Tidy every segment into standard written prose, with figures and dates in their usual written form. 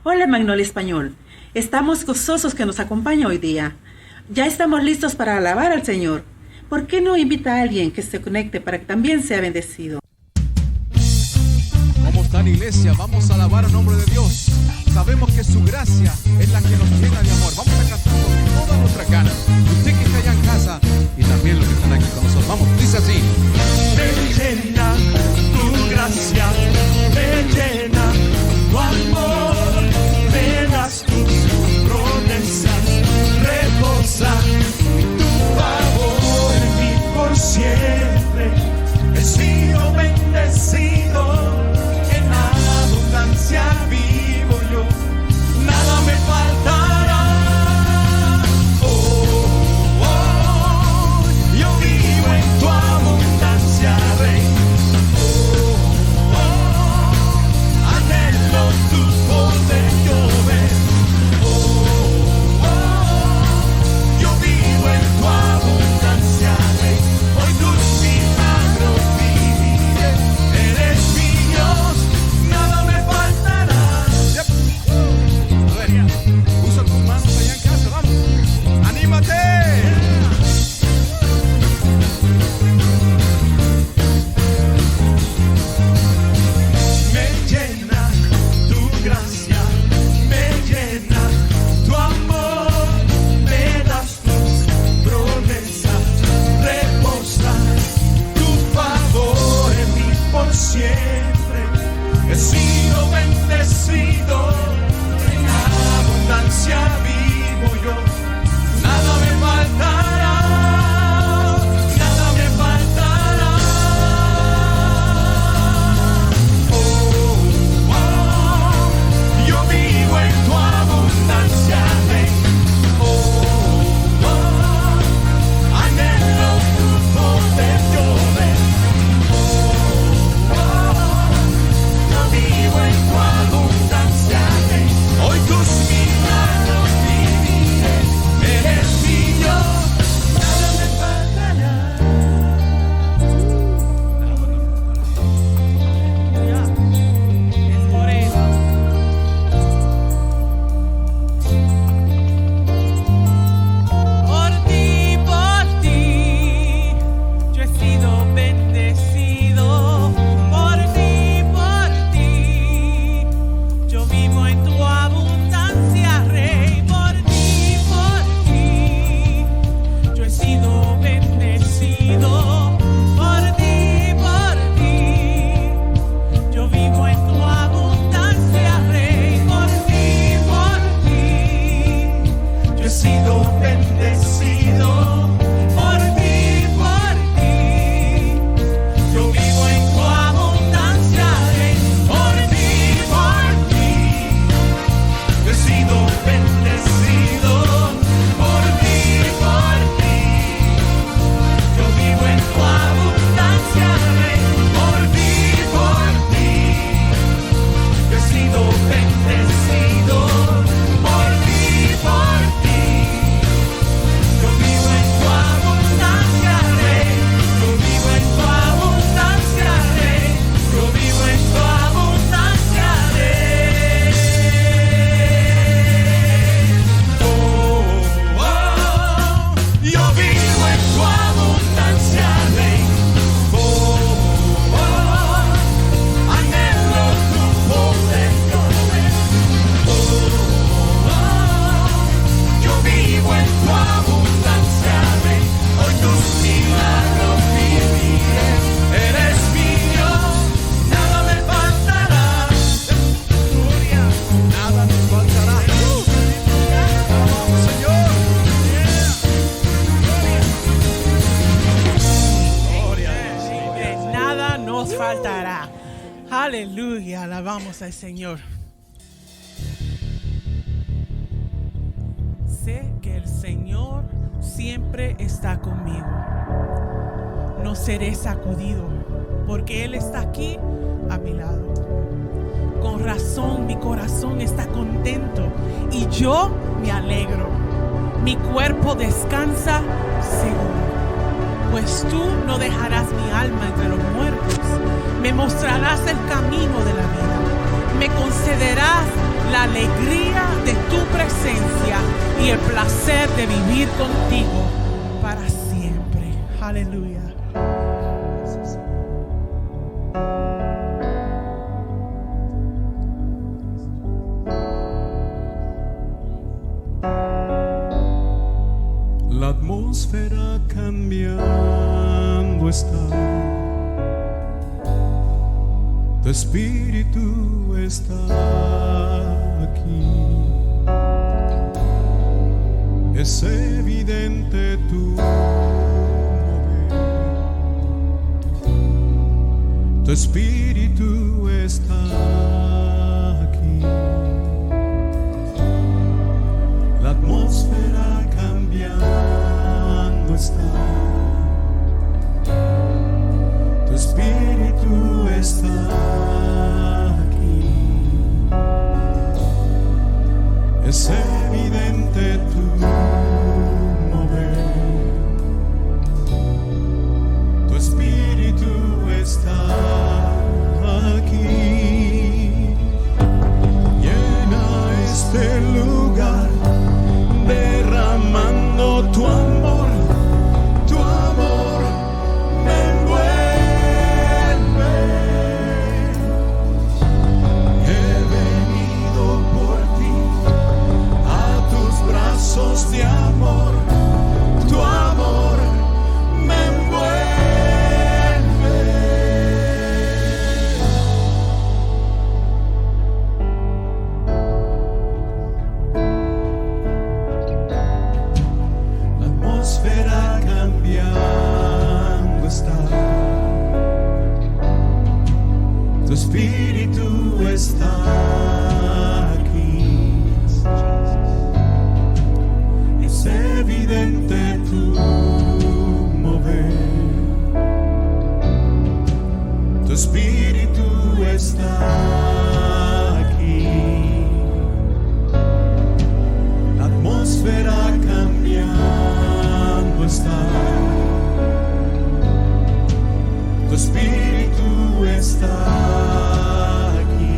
Hola Magnolia Español, estamos gozosos que nos acompaña hoy día. Ya estamos listos para alabar al Señor. ¿Por qué no invita a alguien que se conecte para que también sea bendecido? ¿Cómo está la iglesia? Vamos a alabar el nombre de Dios. Sabemos que su gracia es la que nos llena de amor. Vamos a cantar con todas nuestras ganas. Usted que está allá en casa y también los que están aquí con nosotros. Vamos, dice así. Me llena tu gracia, me llena tu amor, me das tus promesas, reposa tu favor en mí por siempre. He sido bendecido, en abundancia vivo yo, nada me faltará. Yo vivo en tu abundancia, Rey. Anhelo tu poder yo ver. Yo vivo en tu abundancia, Rey. Hoy tus milagros viviré. Eres mi Dios, nada me faltará. A ver, usa tus manos allá en casa, vamos. ¡Anímate! Me llena tu gracia, me llena tu amor, me das tus promesas, reposa tu favor en mí por siempre. He sido bendecido, en abundancia vivo yo, nada me faltará, nada me faltará. Yo vivo en tu abundancia, Rey. Anhelo tu poder yo ver. Yo vivo en tu abundancia, Rey. Hoy tus milagros viviré. Eres mi Dios, nada me faltará. Es por eso. Por ti, yo he sido bendecido. Por ti, yo vivo en tu abundancia, Rey. Por ti, yo he sido bendecido. Por ti, yo vivo en tu abundancia, Rey. Por ti, Yo he sido bendecido. Por ti, yo vivo en tu abundancia, Rey. Por ti, yo he sido bendecido. Por ti, yo vivo en tu abundancia, Rey. Por ti, yo he sido bendecido. Por ti, yo vivo en tu abundancia, Rey. Yo vivo en tu abundancia, Rey. Yo vivo en tu abundancia, Rey. Yo vivo en tu abundancia, Rey. Anhelo tu poder yo ver. Yo vivo en tu abundancia, Rey. Hoy tus milagros viviré. Eres mi Dios, nada me faltará. Nada nos faltará. ¡Vamos, Señor! nada nos faltará. Aleluya, alabamos al Señor. Sé que el Señor siempre está conmigo. No seré sacudido, porque Él está aquí a mi lado. Con razón mi corazón está contento y yo me alegro. Mi cuerpo descansa seguro, pues tú no dejarás mi alma entre los muertos. Me mostrarás el camino de la vida. Me concederás la alegría de tu presencia y el placer de vivir contigo para siempre. Aleluya. La atmósfera cambiando está. Tu espíritu está aquí. Es evidente tu mover. Tu espíritu está aquí. La atmósfera cambiando está. Tu espíritu está aquí. Es evidente tu mover. Tu espíritu está aquí. Llena este lugar, derramando tu amor. Tu amor me envuelve. He venido por ti a tus brazos de amor. Tu amor me envuelve. La atmósfera cambiando está. Tu espíritu está aquí. Es evidente tu mover. Tu espíritu está aquí. La atmósfera cambiando está. Tu espíritu está aquí.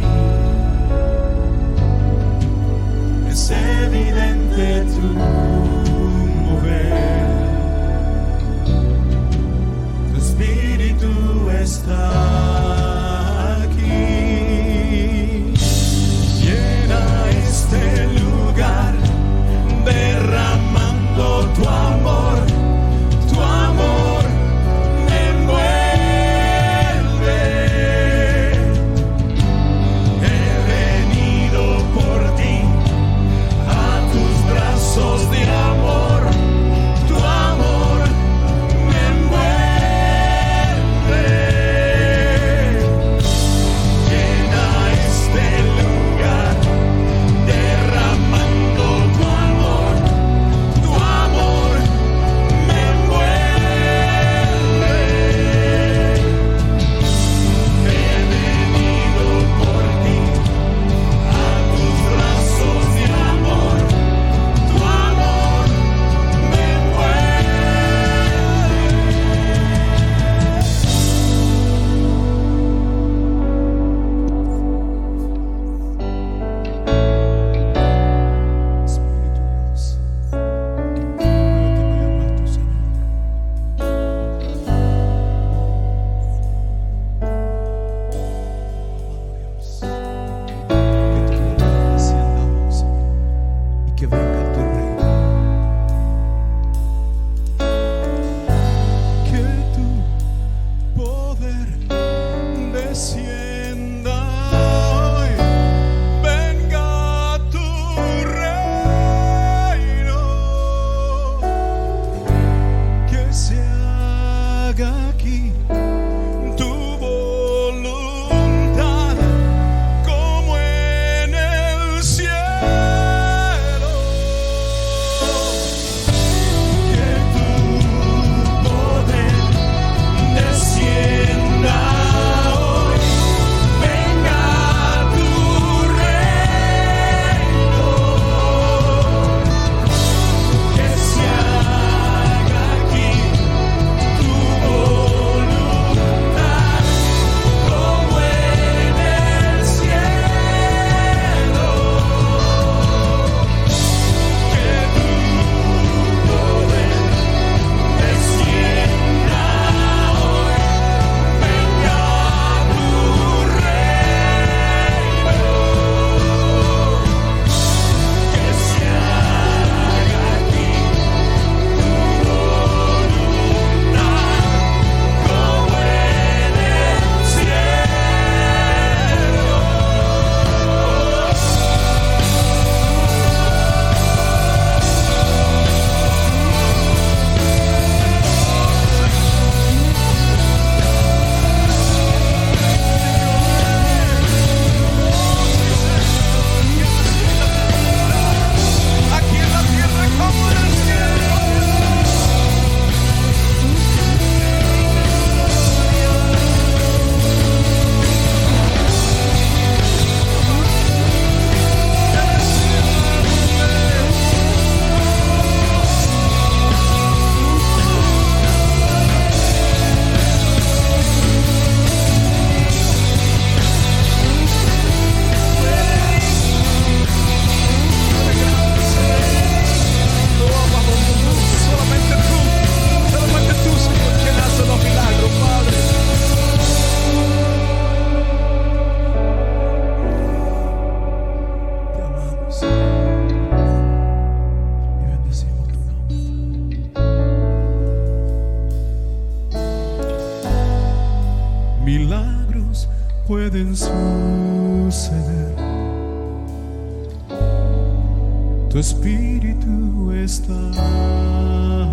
Tu espíritu está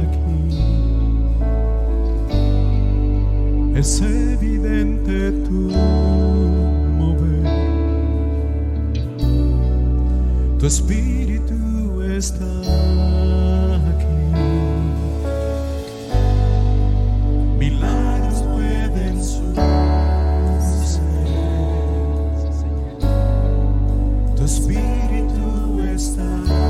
aquí. Es evidente tu mover. Tu espíritu está aquí. Milagros pueden suceder. Tu espíritu está aquí.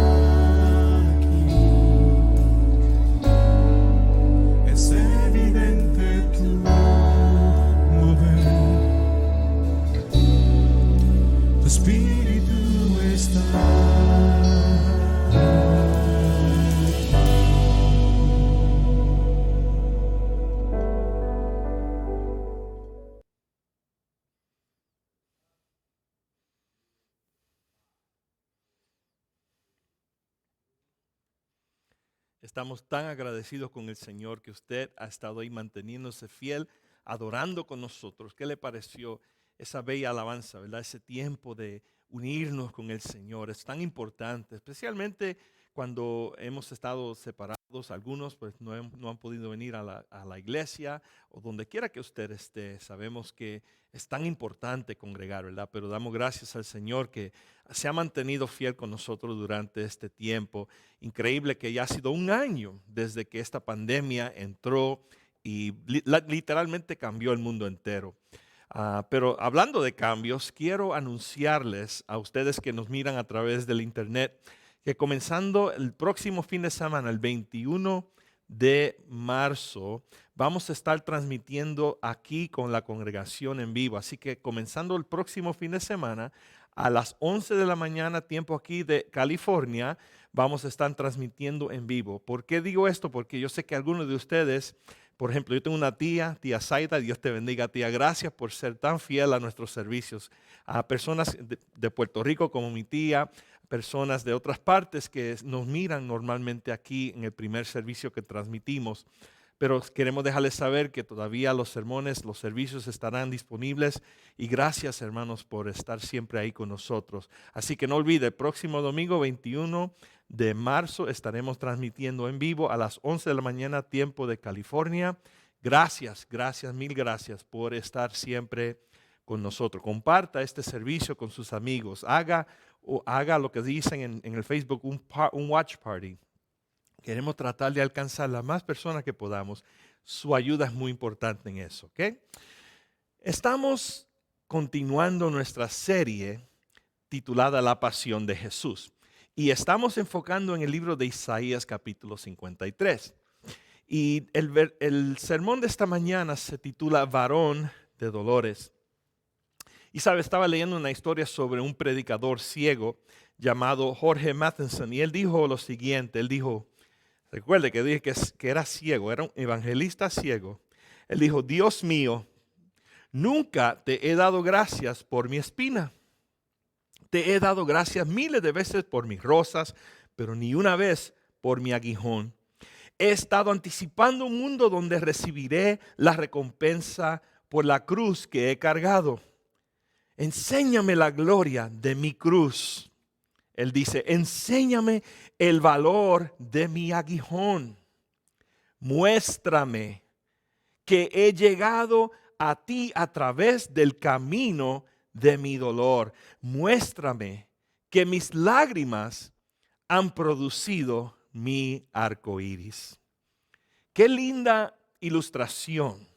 Es evidente tu mover. Tu espíritu está Estamos tan agradecidos con el Señor que usted ha estado ahí manteniéndose fiel, adorando con nosotros. ¿Qué le pareció esa bella alabanza, verdad? Ese tiempo de unirnos con el Señor es tan importante, especialmente cuando hemos estado separados. Algunos pues no han podido venir a la iglesia o donde quiera que usted esté. Sabemos que es tan importante congregar, ¿verdad? Pero damos gracias al Señor que se ha mantenido fiel con nosotros durante este tiempo. Increíble que ya ha sido un año desde que esta pandemia entró y literalmente cambió el mundo entero. Pero hablando de cambios, quiero anunciarles a ustedes que nos miran a través del internet que comenzando el próximo fin de semana, el 21 de marzo, vamos a estar transmitiendo aquí con la congregación en vivo. Así que comenzando el próximo fin de semana, a las 11 de la mañana, tiempo aquí de California, vamos a estar transmitiendo en vivo. ¿Por qué digo esto? Porque yo sé que algunos de ustedes, por ejemplo, yo tengo una tía Zaida, Dios te bendiga, tía, gracias por ser tan fiel a nuestros servicios. A personas de Puerto Rico como mi tía, personas de otras partes que nos miran normalmente aquí en el primer servicio que transmitimos. Pero queremos dejarles saber que todavía los sermones, los servicios estarán disponibles y gracias, hermanos, por estar siempre ahí con nosotros. Así que no olvide, el próximo domingo 21 de marzo estaremos transmitiendo en vivo a las 11 de la mañana, tiempo de California. Gracias, mil gracias por estar siempre con nosotros. Comparta este servicio con sus amigos. Haga lo que dicen en el Facebook, un watch party. Queremos tratar de alcanzar las más personas que podamos. Su ayuda es muy importante en eso, ¿ok? Estamos continuando nuestra serie titulada La Pasión de Jesús. Y estamos enfocando en el libro de Isaías capítulo 53. Y el sermón de esta mañana se titula Varón de Dolores. Y sabe, estaba leyendo una historia sobre un predicador ciego llamado Jorge Matheson. Y él dijo lo siguiente, él dijo, recuerde que dije que era ciego, era un evangelista ciego. Él dijo, Dios mío, nunca te he dado gracias por mi espina. Te he dado gracias miles de veces por mis rosas, pero ni una vez por mi aguijón. He estado anticipando un mundo donde recibiré la recompensa por la cruz que he cargado. Enséñame la gloria de mi cruz. Él dice, enséñame el valor de mi aguijón. Muéstrame que he llegado a ti a través del camino de mi dolor. Muéstrame que mis lágrimas han producido mi arco iris. Qué linda ilustración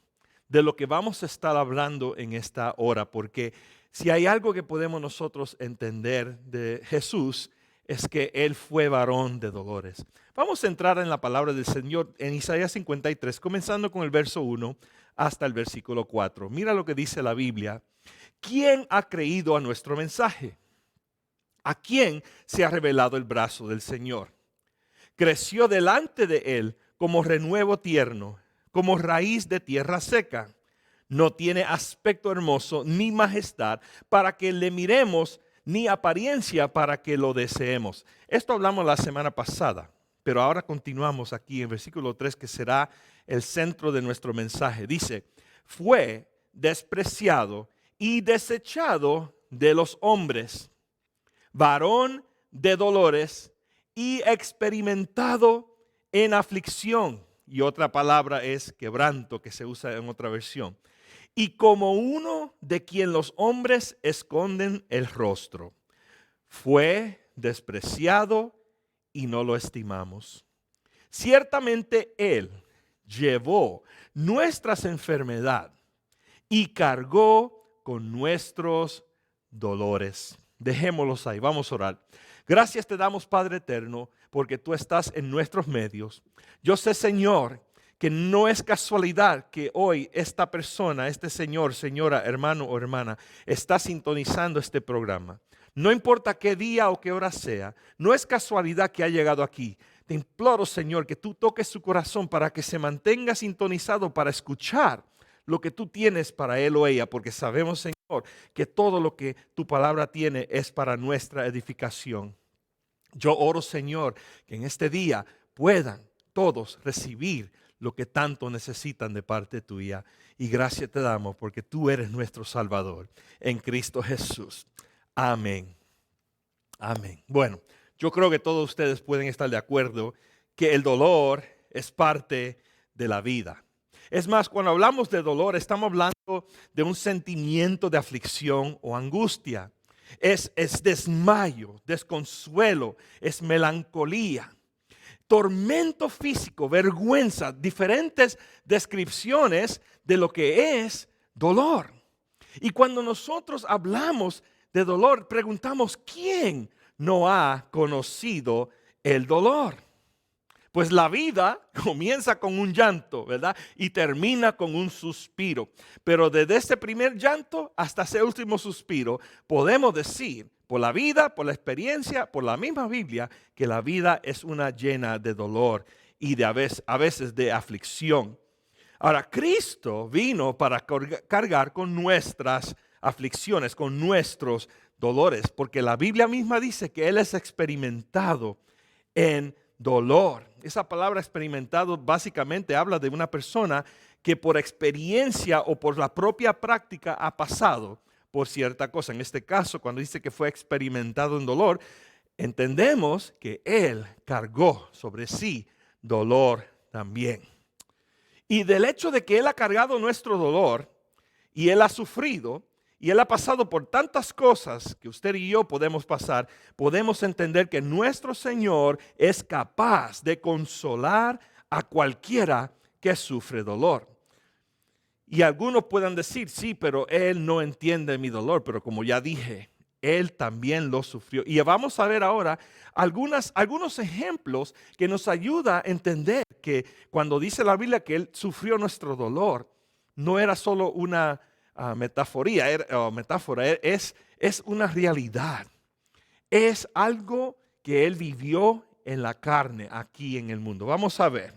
de lo que vamos a estar hablando en esta hora, porque si hay algo que podemos nosotros entender de Jesús, es que Él fue varón de dolores. Vamos a entrar en la palabra del Señor en Isaías 53, comenzando con el verso 1 hasta el versículo 4. Mira lo que dice la Biblia. ¿Quién ha creído a nuestro mensaje? ¿A quién se ha revelado el brazo del Señor? Creció delante de Él como renuevo tierno, como raíz de tierra seca. No tiene aspecto hermoso ni majestad para que le miremos, ni apariencia para que lo deseemos. Esto hablamos la semana pasada, pero ahora continuamos aquí en versículo 3, que será el centro de nuestro mensaje. Dice, fue despreciado y desechado de los hombres, varón de dolores y experimentado en aflicción. Y otra palabra es quebranto, que se usa en otra versión. Y como uno de quien los hombres esconden el rostro, fue despreciado y no lo estimamos. Ciertamente Él llevó nuestras enfermedades y cargó con nuestros dolores. Dejémoslos ahí, vamos a orar. Gracias te damos, Padre eterno, porque tú estás en nuestros medios. Yo sé, Señor, que no es casualidad que hoy esta persona, este señor, señora, hermano o hermana, está sintonizando este programa. No importa qué día o qué hora sea, no es casualidad que ha llegado aquí. Te imploro, Señor, que tú toques su corazón para que se mantenga sintonizado para escuchar lo que tú tienes para él o ella, porque sabemos, Señor, que todo lo que tu palabra tiene es para nuestra edificación. Yo oro, Señor, que en este día puedan todos recibir lo que tanto necesitan de parte tuya. Y gracias te damos porque tú eres nuestro Salvador en Cristo Jesús. Amén. Amén. Bueno, yo creo que todos ustedes pueden estar de acuerdo que el dolor es parte de la vida. Es más, cuando hablamos de dolor, estamos hablando de un sentimiento de aflicción o angustia. Es desmayo, desconsuelo, es melancolía, tormento físico, vergüenza, diferentes descripciones de lo que es dolor. Y cuando nosotros hablamos de dolor, preguntamos, ¿quién no ha conocido el dolor? Pues la vida comienza con un llanto, ¿verdad? Y termina con un suspiro. Pero desde ese primer llanto hasta ese último suspiro, podemos decir, por la vida, por la experiencia, por la misma Biblia, que la vida es una llena de dolor y de a veces de aflicción. Ahora, Cristo vino para cargar con nuestras aflicciones, con nuestros dolores, porque la Biblia misma dice que Él es experimentado en dolor. Esa palabra experimentado básicamente habla de una persona que por experiencia o por la propia práctica ha pasado por cierta cosa. En este caso, cuando dice que fue experimentado en dolor, entendemos que Él cargó sobre sí dolor también. Y del hecho de que Él ha cargado nuestro dolor y Él ha sufrido y Él ha pasado por tantas cosas que usted y yo podemos pasar, podemos entender que nuestro Señor es capaz de consolar a cualquiera que sufre dolor. Y algunos puedan decir, sí, pero Él no entiende mi dolor, pero como ya dije, Él también lo sufrió. Y vamos a ver ahora algunos ejemplos que nos ayudan a entender que cuando dice la Biblia que Él sufrió nuestro dolor, no era solo una metáfora, es una realidad. Es algo que Él vivió en la carne aquí en el mundo. Vamos a ver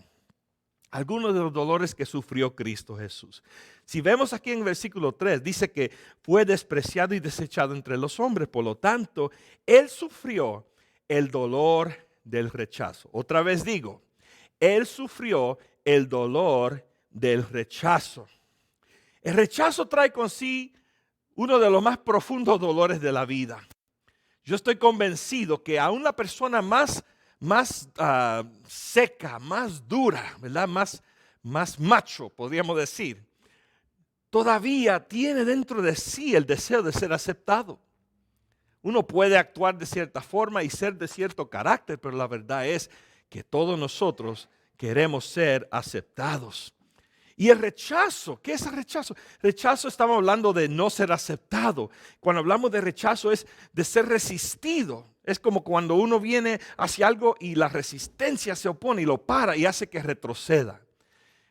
algunos de los dolores que sufrió Cristo Jesús. Si vemos aquí en el versículo 3, dice que fue despreciado y desechado entre los hombres. Por lo tanto, Él sufrió el dolor del rechazo. Otra vez digo, Él sufrió el dolor del rechazo. El rechazo trae con sí uno de los más profundos dolores de la vida. Yo estoy convencido que aún la persona más seca, más dura, ¿verdad? Más macho, podríamos decir, todavía tiene dentro de sí el deseo de ser aceptado. Uno puede actuar de cierta forma y ser de cierto carácter, pero la verdad es que todos nosotros queremos ser aceptados. Y el rechazo, ¿qué es el rechazo? Rechazo, estamos hablando de no ser aceptado. Cuando hablamos de rechazo es de ser resistido. Es como cuando uno viene hacia algo y la resistencia se opone y lo para y hace que retroceda.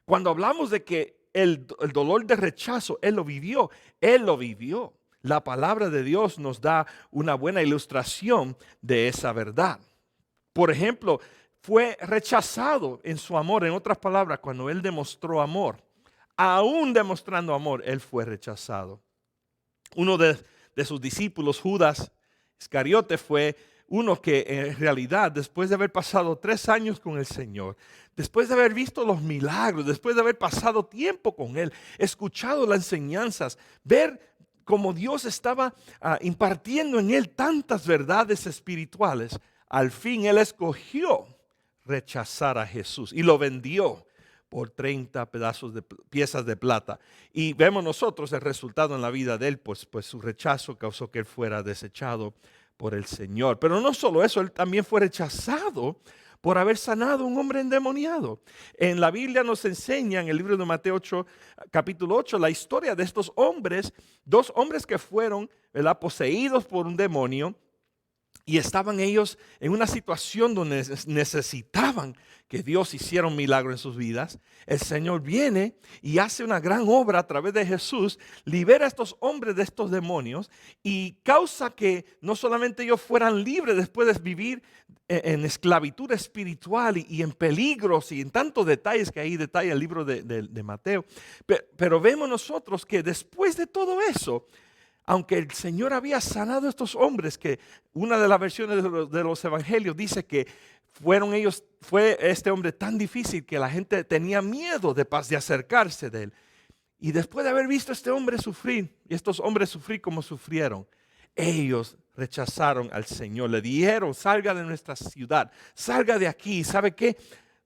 Cuando hablamos de que el dolor de rechazo, Él lo vivió. Él lo vivió. La palabra de Dios nos da una buena ilustración de esa verdad. Por ejemplo, fue rechazado en su amor. En otras palabras, cuando Él demostró amor, aún demostrando amor, Él fue rechazado. Uno de sus discípulos, Judas Iscariote, fue uno que en realidad, después de haber pasado 3 años con el Señor, después de haber visto los milagros, después de haber pasado tiempo con Él, escuchado las enseñanzas, ver cómo Dios estaba impartiendo en Él tantas verdades espirituales, al fin él escogió rechazar a Jesús y lo vendió por 30 piezas de plata. Y vemos nosotros el resultado en la vida de él, pues su rechazo causó que él fuera desechado por el Señor. Pero no solo eso, él también fue rechazado por haber sanado a un hombre endemoniado. En la Biblia nos enseña, en el libro de Mateo 8, capítulo 8, la historia de estos hombres, 2 hombres que fueron, ¿verdad?, poseídos por un demonio, y estaban ellos en una situación donde necesitaban que Dios hiciera un milagro en sus vidas. El Señor viene y hace una gran obra a través de Jesús, libera a estos hombres de estos demonios y causa que no solamente ellos fueran libres después de vivir en esclavitud espiritual y en peligros y en tantos detalles que ahí detalla el libro de Mateo, pero vemos nosotros que después de todo eso, aunque el Señor había sanado a estos hombres, que una de las versiones de los evangelios dice que fue este hombre tan difícil que la gente tenía miedo de acercarse de él. Y después de haber visto a este hombre sufrir, y estos hombres sufrir como sufrieron, ellos rechazaron al Señor. Le dijeron: salga de nuestra ciudad, salga de aquí. ¿Sabe qué?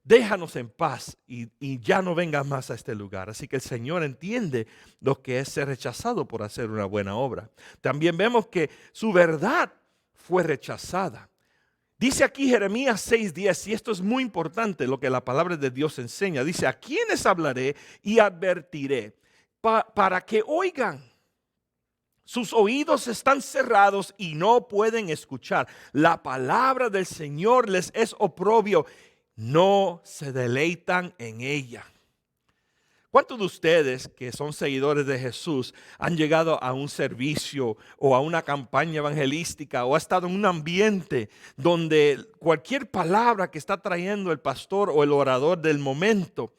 Déjanos en paz y ya no vengas más a este lugar. Así que el Señor entiende lo que es ser rechazado por hacer una buena obra. También vemos que su verdad fue rechazada. Dice aquí Jeremías 6:10, y esto es muy importante lo que la palabra de Dios enseña. Dice: a quienes hablaré y advertiré para que oigan. Sus oídos están cerrados y no pueden escuchar. La palabra del Señor les es oprobio. No se deleitan en ella. ¿Cuántos de ustedes que son seguidores de Jesús han llegado a un servicio o a una campaña evangelística o ha estado en un ambiente donde cualquier palabra que está trayendo el pastor o el orador del momento,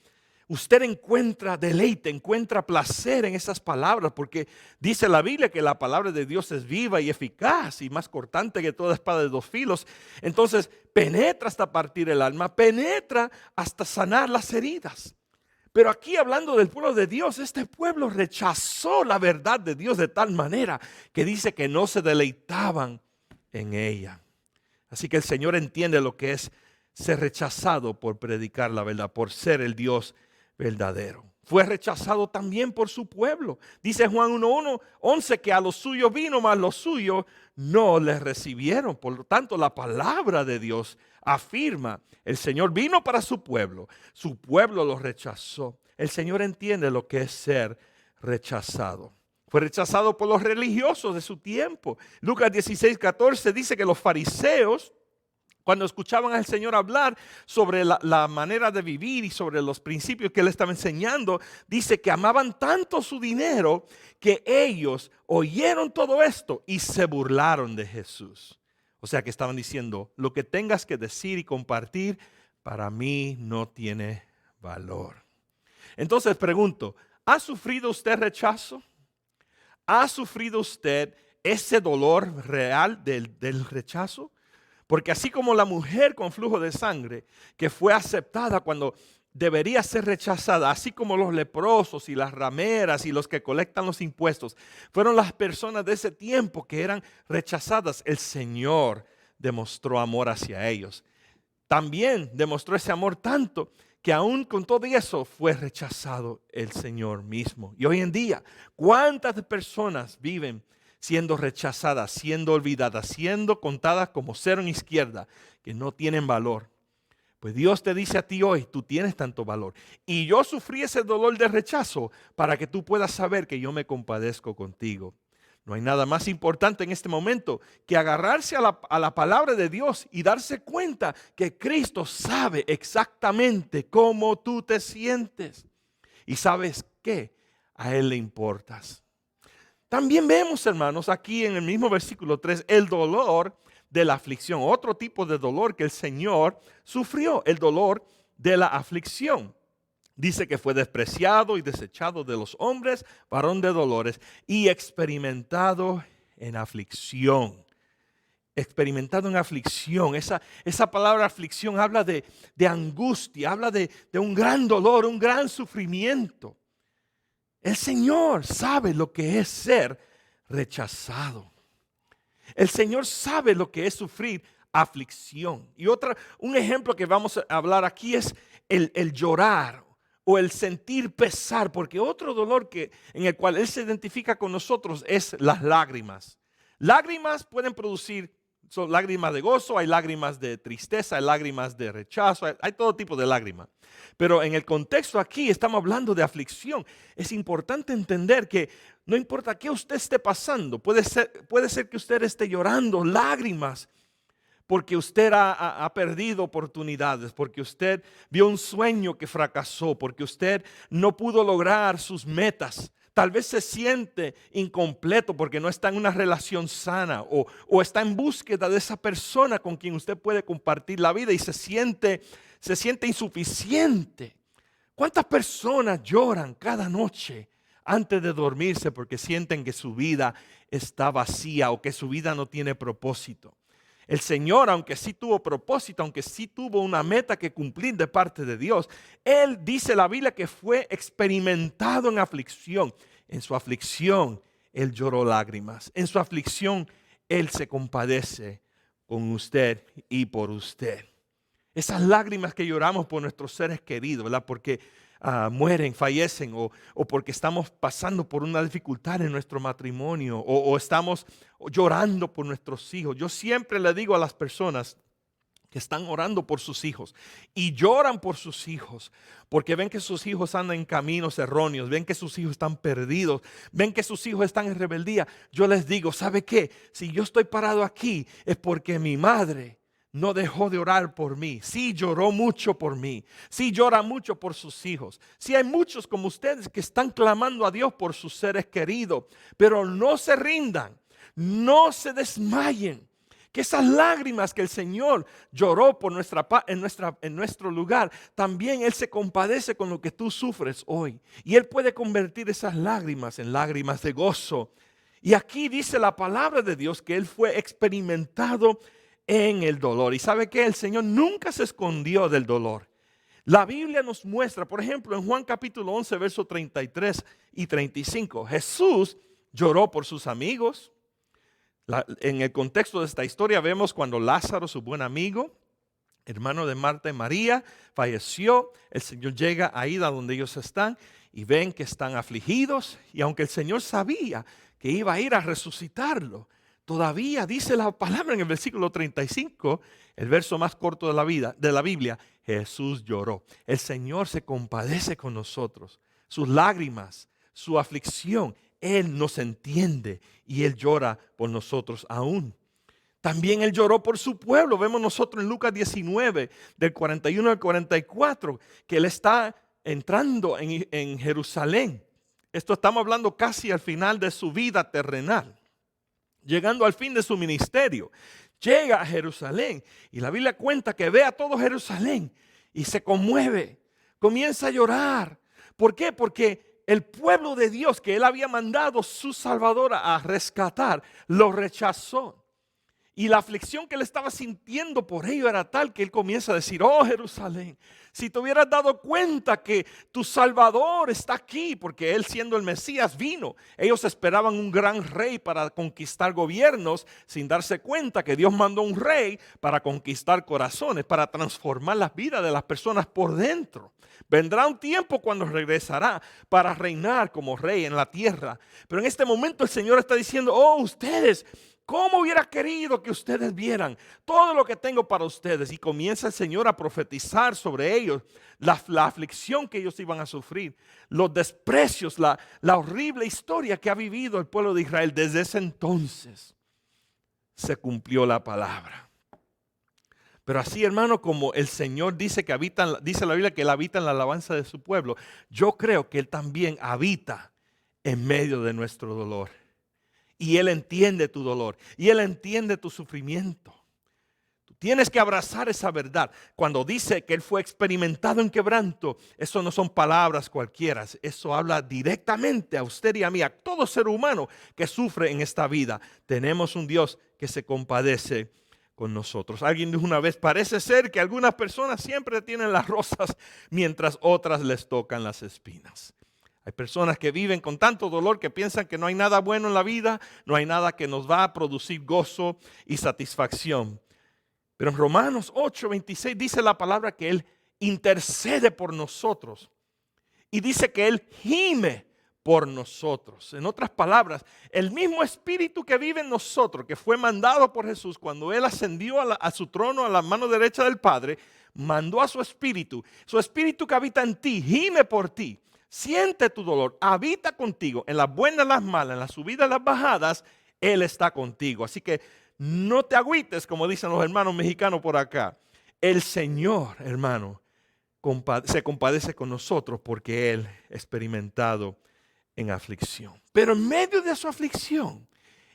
usted encuentra deleite, encuentra placer en esas palabras? Porque dice la Biblia que la palabra de Dios es viva y eficaz y más cortante que toda espada de 2 filos. Entonces penetra hasta partir el alma, penetra hasta sanar las heridas. Pero aquí, hablando del pueblo de Dios, este pueblo rechazó la verdad de Dios de tal manera que dice que no se deleitaban en ella. Así que el Señor entiende lo que es ser rechazado por predicar la verdad, por ser el Dios verdadero. Fue rechazado también por su pueblo. Dice Juan 1:11 que a los suyos vino, mas los suyos no les recibieron. Por lo tanto, la palabra de Dios afirma: el Señor vino para su pueblo lo rechazó. El Señor entiende lo que es ser rechazado. Fue rechazado por los religiosos de su tiempo. Lucas 16:14 dice que los fariseos, cuando escuchaban al Señor hablar sobre la manera de vivir y sobre los principios que Él estaba enseñando, dice que amaban tanto su dinero que ellos oyeron todo esto y se burlaron de Jesús. O sea que estaban diciendo: lo que tengas que decir y compartir para mí no tiene valor. Entonces pregunto: ¿ha sufrido usted rechazo? ¿Ha sufrido usted ese dolor real del rechazo? Porque así como la mujer con flujo de sangre, que fue aceptada cuando debería ser rechazada, así como los leprosos y las rameras y los que colectan los impuestos, fueron las personas de ese tiempo que eran rechazadas, el Señor demostró amor hacia ellos. También demostró ese amor tanto que aún con todo eso fue rechazado el Señor mismo. Y hoy en día, ¿cuántas personas viven siendo rechazadas, siendo olvidadas, siendo contadas como cero en izquierda, que no tienen valor? Pues Dios te dice a ti hoy: tú tienes tanto valor. Y yo sufrí ese dolor de rechazo para que tú puedas saber que yo me compadezco contigo. No hay nada más importante en este momento que agarrarse a la palabra de Dios y darse cuenta que Cristo sabe exactamente cómo tú te sientes. Y ¿sabes qué? A Él le importas. También vemos, hermanos, aquí en el mismo versículo 3, el dolor de la aflicción. Otro tipo de dolor que el Señor sufrió, el dolor de la aflicción. Dice que fue despreciado y desechado de los hombres, varón de dolores, y experimentado en aflicción. Experimentado en aflicción. Esa palabra aflicción habla de angustia, habla de un gran dolor, un gran sufrimiento. El Señor sabe lo que es ser rechazado. El Señor sabe lo que es sufrir aflicción. Y un ejemplo que vamos a hablar aquí es el llorar o el sentir pesar, porque otro dolor en el cual Él se identifica con nosotros es las lágrimas. Lágrimas pueden producir, son lágrimas de gozo, hay lágrimas de tristeza, hay lágrimas de rechazo, hay todo tipo de lágrimas. Pero en el contexto aquí estamos hablando de aflicción. Es importante entender que no importa qué usted esté pasando, puede ser que usted esté llorando lágrimas porque usted ha perdido oportunidades, porque usted vio un sueño que fracasó, porque usted no pudo lograr sus metas. Tal vez se siente incompleto porque no está en una relación sana o está en búsqueda de esa persona con quien usted puede compartir la vida y se siente insuficiente. ¿Cuántas personas lloran cada noche antes de dormirse porque sienten que su vida está vacía o que su vida no tiene propósito? El Señor, aunque sí tuvo propósito, aunque sí tuvo una meta que cumplir de parte de Dios, Él dice la Biblia que fue experimentado en aflicción. En su aflicción, Él lloró lágrimas. En su aflicción, Él se compadece con usted y por usted. Esas lágrimas que lloramos por nuestros seres queridos, ¿verdad? Porque mueren, fallecen o porque estamos pasando por una dificultad en nuestro matrimonio o estamos llorando por nuestros hijos. Yo siempre le digo a las personas que están orando por sus hijos y lloran por sus hijos porque ven que sus hijos andan en caminos erróneos, ven que sus hijos están perdidos, ven que sus hijos están en rebeldía. Yo les digo, ¿sabe qué? Si yo estoy parado aquí es porque mi madre no dejó de orar por mí. Sí lloró mucho por mí. Sí llora mucho por sus hijos. Sí hay muchos como ustedes que están clamando a Dios por sus seres queridos. Pero no se rindan. No se desmayen. Que esas lágrimas que el Señor lloró por en nuestro lugar, también Él se compadece con lo que tú sufres hoy. Y Él puede convertir esas lágrimas en lágrimas de gozo. Y aquí dice la palabra de Dios que Él fue experimentado en el dolor. Y sabe que el Señor nunca se escondió del dolor. La Biblia nos muestra, por ejemplo, en Juan capítulo 11, versos 33 y 35, Jesús lloró por sus amigos. En el contexto de esta historia vemos cuando Lázaro, su buen amigo, hermano de Marta y María, falleció. El Señor llega ahí donde ellos están y ven que están afligidos. Y aunque el Señor sabía que iba a ir a resucitarlo, todavía dice la palabra en el versículo 35, el verso más corto de la Biblia, Jesús lloró. El Señor se compadece con nosotros. Sus lágrimas, su aflicción, Él nos entiende y Él llora por nosotros aún. También Él lloró por su pueblo. Vemos nosotros en Lucas 19, del 41 al 44, que Él está entrando en Jerusalén. Esto estamos hablando casi al final de su vida terrenal. Llegando al fin de su ministerio, llega a Jerusalén y la Biblia cuenta que ve a todo Jerusalén y se conmueve, comienza a llorar. ¿Por qué? Porque el pueblo de Dios que Él había mandado su Salvador a rescatar, lo rechazó. Y la aflicción que Él estaba sintiendo por ello era tal que Él comienza a decir, oh Jerusalén, si te hubieras dado cuenta que tu Salvador está aquí, porque Él siendo el Mesías vino. Ellos esperaban un gran rey para conquistar gobiernos sin darse cuenta que Dios mandó un rey para conquistar corazones, para transformar las vidas de las personas por dentro. Vendrá un tiempo cuando regresará para reinar como rey en la tierra. Pero en este momento el Señor está diciendo, oh ustedes, ¿cómo hubiera querido que ustedes vieran todo lo que tengo para ustedes? Y comienza el Señor a profetizar sobre ellos la aflicción que ellos iban a sufrir, los desprecios, la horrible historia que ha vivido el pueblo de Israel. Desde ese entonces se cumplió la palabra. Pero así, hermano, como el Señor dice dice la Biblia que Él habita en la alabanza de su pueblo, yo creo que Él también habita en medio de nuestro dolor. Y Él entiende tu dolor. Y Él entiende tu sufrimiento. Tú tienes que abrazar esa verdad. Cuando dice que Él fue experimentado en quebranto, eso no son palabras cualquiera. Eso habla directamente a usted y a mí, a todo ser humano que sufre en esta vida. Tenemos un Dios que se compadece con nosotros. Alguien dijo una vez, parece ser que algunas personas siempre tienen las rosas mientras otras les tocan las espinas. Hay personas que viven con tanto dolor que piensan que no hay nada bueno en la vida, no hay nada que nos va a producir gozo y satisfacción. Pero en Romanos 8:26 dice la palabra que Él intercede por nosotros. Y dice que Él gime por nosotros. En otras palabras, el mismo Espíritu que vive en nosotros, que fue mandado por Jesús cuando Él ascendió a su trono a la mano derecha del Padre, mandó a su Espíritu. Su Espíritu que habita en ti, gime por ti. Siente tu dolor, habita contigo. En las buenas, las malas, en las subidas, las bajadas, Él está contigo. Así que no te agüites, como dicen los hermanos mexicanos por acá. El Señor, hermano, se compadece con nosotros porque Él ha experimentado en aflicción. Pero en medio de su aflicción,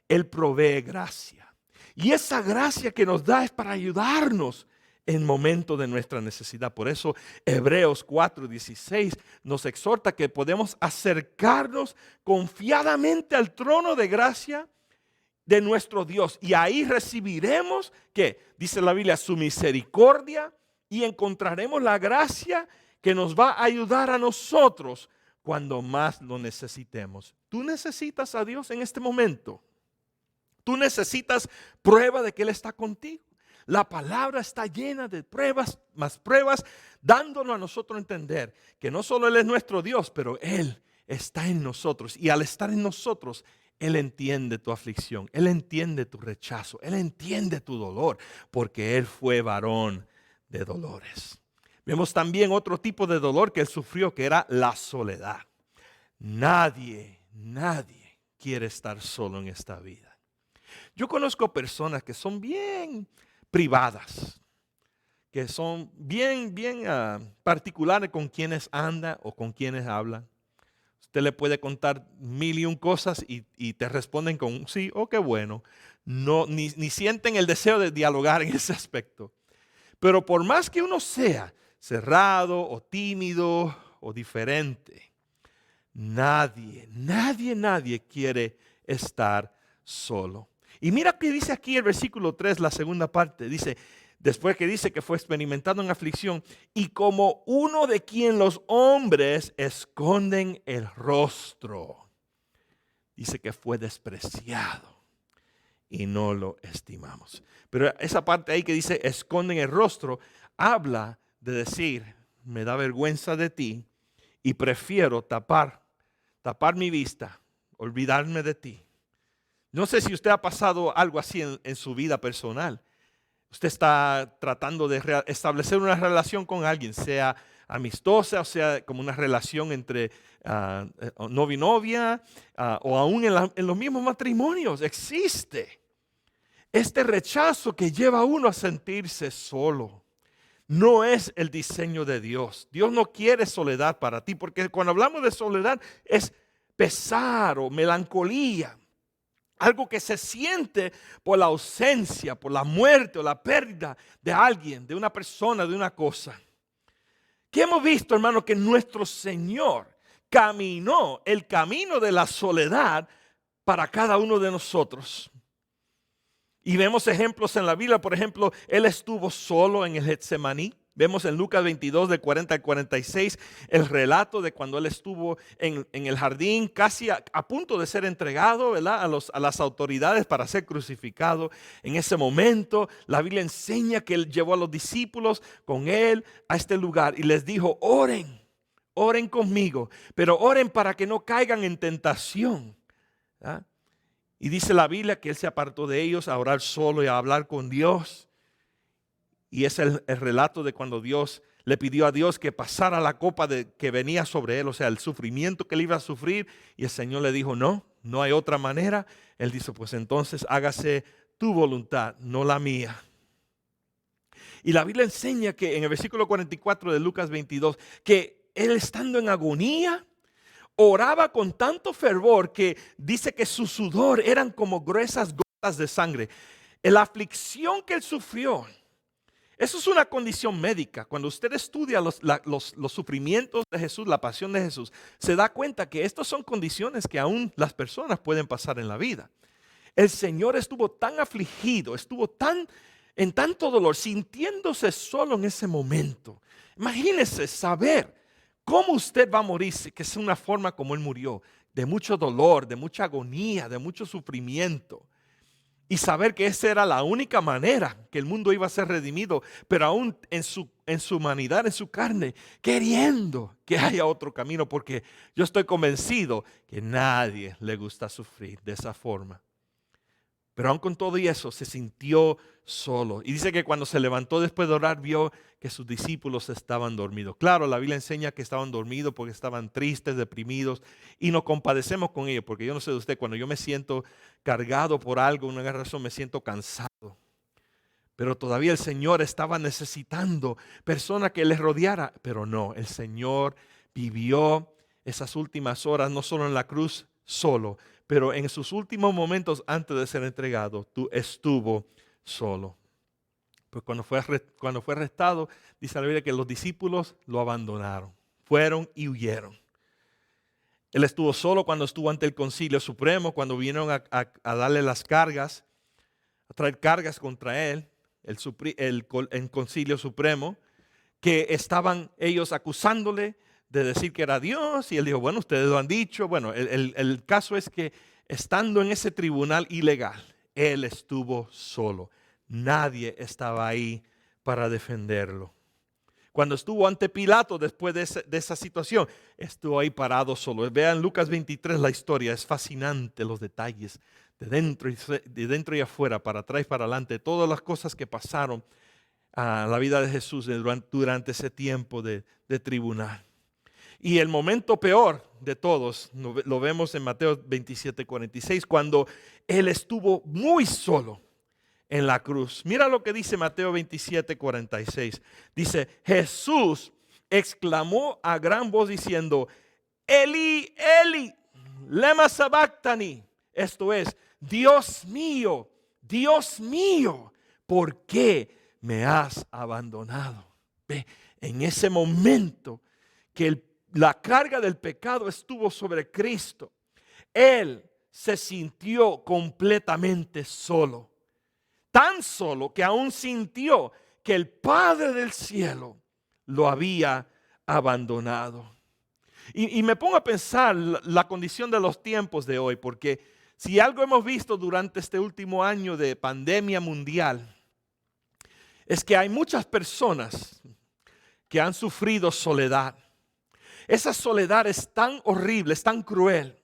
Él provee gracia. Y esa gracia que nos da es para ayudarnos en momentos de nuestra necesidad. Por eso Hebreos 4:16 nos exhorta que podemos acercarnos confiadamente al trono de gracia de nuestro Dios. Y ahí recibiremos, ¿qué? Dice la Biblia, su misericordia, y encontraremos la gracia que nos va a ayudar a nosotros cuando más lo necesitemos. ¿Tú necesitas a Dios en este momento? ¿Tú necesitas prueba de que Él está contigo? La palabra está llena de pruebas, más pruebas, dándonos a nosotros a entender que no solo Él es nuestro Dios, pero Él está en nosotros. Y al estar en nosotros, Él entiende tu aflicción, Él entiende tu rechazo, Él entiende tu dolor, porque Él fue varón de dolores. Vemos también otro tipo de dolor que Él sufrió, que era la soledad. Nadie quiere estar solo en esta vida. Yo conozco personas que son bien privadas, que son bien particulares con quienes anda o con quienes hablan. Usted le puede contar 1001 cosas y te responden con un sí o qué bueno. No, ni sienten el deseo de dialogar en ese aspecto. Pero por más que uno sea cerrado o tímido o diferente, nadie quiere estar solo. Y mira que dice aquí el versículo 3, la segunda parte, dice, después que dice que fue experimentado en aflicción, y como uno de quien los hombres esconden el rostro, dice que fue despreciado y no lo estimamos. Pero esa parte ahí que dice esconden el rostro, habla de decir, me da vergüenza de ti y prefiero tapar mi vista, olvidarme de ti. No sé si usted ha pasado algo así en su vida personal. Usted está tratando de establecer una relación con alguien, sea amistosa, o sea como una relación entre novio y novia, o aún en los mismos matrimonios. Existe este rechazo que lleva a uno a sentirse solo. No es el diseño de Dios. Dios no quiere soledad para ti, porque cuando hablamos de soledad es pesar o melancolía. Algo que se siente por la ausencia, por la muerte o la pérdida de alguien, de una persona, de una cosa. ¿Qué hemos visto, hermano? Que nuestro Señor caminó el camino de la soledad para cada uno de nosotros. Y vemos ejemplos en la Biblia. Por ejemplo, Él estuvo solo en el Getsemaní. Vemos en Lucas 22, de 40 al 46, el relato de cuando Él estuvo en el jardín, casi a punto de ser entregado, ¿verdad?, a las autoridades para ser crucificado. En ese momento, la Biblia enseña que Él llevó a los discípulos con Él a este lugar y les dijo, oren conmigo, pero oren para que no caigan en tentación. ¿Ah? Y dice la Biblia que Él se apartó de ellos a orar solo y a hablar con Dios. Y es el relato de cuando Dios le pidió a Dios que pasara la copa que venía sobre Él, o sea, el sufrimiento que Él iba a sufrir. Y el Señor le dijo, no hay otra manera. Él dice, pues entonces hágase tu voluntad, no la mía. Y la Biblia enseña que en el versículo 44 de Lucas 22, que Él estando en agonía, oraba con tanto fervor que dice que su sudor eran como gruesas gotas de sangre. La aflicción que Él sufrió, eso es una condición médica. Cuando usted estudia los sufrimientos de Jesús, la pasión de Jesús, se da cuenta que estas son condiciones que aún las personas pueden pasar en la vida. El Señor estuvo tan afligido, estuvo en tanto dolor, sintiéndose solo en ese momento. Imagínese saber cómo usted va a morir, que es una forma como Él murió, de mucho dolor, de mucha agonía, de mucho sufrimiento. y saber que esa era la única manera que el mundo iba a ser redimido, pero aún en su humanidad, en su carne, queriendo que haya otro camino, porque yo estoy convencido que nadie le gusta sufrir de esa forma. Pero aún con todo eso se sintió solo. Y dice que cuando se levantó después de orar, vio que sus discípulos estaban dormidos. Claro, la Biblia enseña que estaban dormidos porque estaban tristes, deprimidos. Y nos compadecemos con ellos. Porque yo no sé de usted, cuando yo me siento cargado por algo, una razón, me siento cansado. Pero todavía el Señor estaba necesitando personas que les rodeara. Pero no, el Señor vivió esas últimas horas, no solo en la cruz, solo, pero en sus últimos momentos antes de ser entregado, estuvo solo. Pues cuando fue arrestado, dice la Biblia que los discípulos lo abandonaron, fueron y huyeron. Él estuvo solo cuando estuvo ante el Concilio Supremo, cuando vinieron a darle las cargas, a traer cargas contra él, el Concilio Supremo, que estaban ellos acusándole de decir que era Dios, y él dijo, bueno, ustedes lo han dicho. Bueno, el caso es que estando en ese tribunal ilegal, él estuvo solo. Nadie estaba ahí para defenderlo. Cuando estuvo ante Pilato después de esa situación, estuvo ahí parado solo. Vean Lucas 23 la historia, es fascinante los detalles de dentro y afuera, para atrás y para adelante, todas las cosas que pasaron a la vida de Jesús durante ese tiempo de tribunal. Y el momento peor de todos lo vemos en Mateo 27:46, cuando él estuvo muy solo en la cruz. Mira lo que dice Mateo 27:46. Dice, Jesús exclamó a gran voz diciendo, Eli, Eli, lema sabactani. Esto es, Dios mío, ¿por qué me has abandonado? Ve, en ese momento que la carga del pecado estuvo sobre Cristo, él se sintió completamente solo. Tan solo que aún sintió que el Padre del cielo lo había abandonado. Y me pongo a pensar la condición de los tiempos de hoy, porque si algo hemos visto durante este último año de pandemia mundial, es que hay muchas personas que han sufrido soledad. Esa soledad es tan horrible, es tan cruel,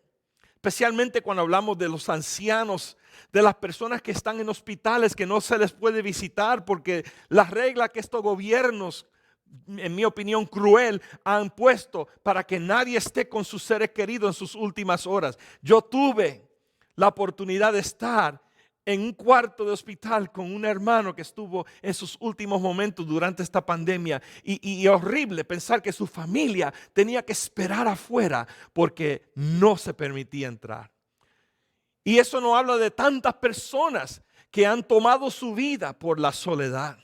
especialmente cuando hablamos de los ancianos, de las personas que están en hospitales que no se les puede visitar porque las reglas que estos gobiernos, en mi opinión cruel, han puesto para que nadie esté con sus seres queridos en sus últimas horas. Yo tuve la oportunidad de estar en un cuarto de hospital con un hermano que estuvo en sus últimos momentos durante esta pandemia, y horrible pensar que su familia tenía que esperar afuera porque no se permitía entrar. Y eso no habla de tantas personas que han tomado su vida por la soledad.